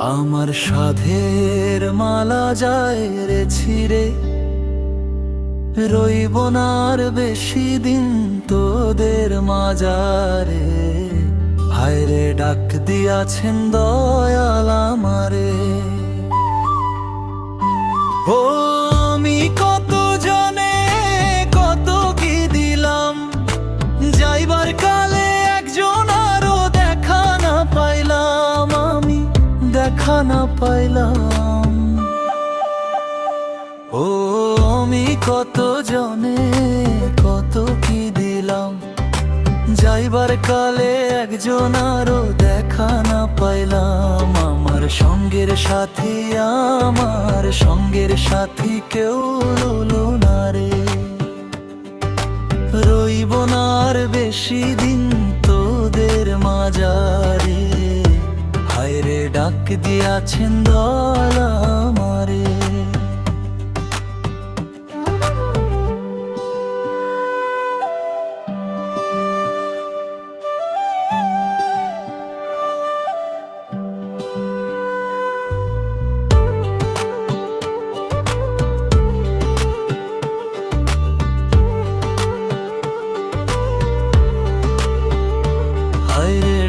আমার সাধের মালা যায় রে ছিঁড়ে, রইব না আর বেশি দিন তোদের মাজারে। হায় রে ডাক দিয়াছেন দয়াল আমারে। ও আমি কত জনে কত কি দিলাম, যাইবার কালে একজন আরো দেখা না পাইলাম, আমি দেখা না পাইলাম। ও আমি কত জনে কত কি দিলাম, যাইবার কালে একজন আরো দেখা না পাইলাম। আমার সঙ্গের সাথী, আমার সঙ্গের সাথী কেউ রইলো না রে। রইব না আর বেশি দিন তোদের মাজারে। হায় রে ডাক দিয়াছেন দয়াল আমারে।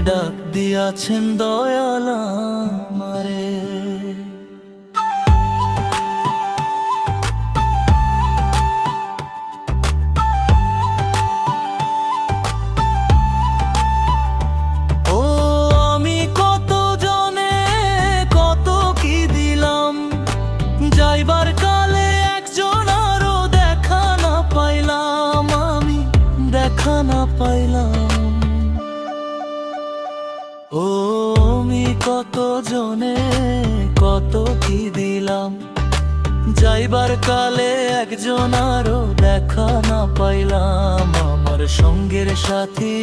ডাক দিয়াছেন দয়াল আমারে। ও আমি কত জনে কত কি দিলাম, যাইবার কালে একজন আরো দেখা না পাইলাম, আমি দেখা না পাইলাম। ও আমি কত জনে কত কি দিলাম, যাইবার কালে একজন আরো দেখা না পাইলাম। আমার সঙ্গের সাথী,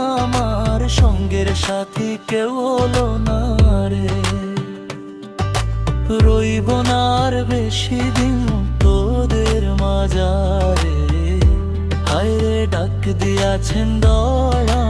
আমার সঙ্গের সাথী কেউ হলো না রে। রইব না আর বেশি দিন তোদের মাজারে। হায় রে ডাক দিয়াছেন দয়াল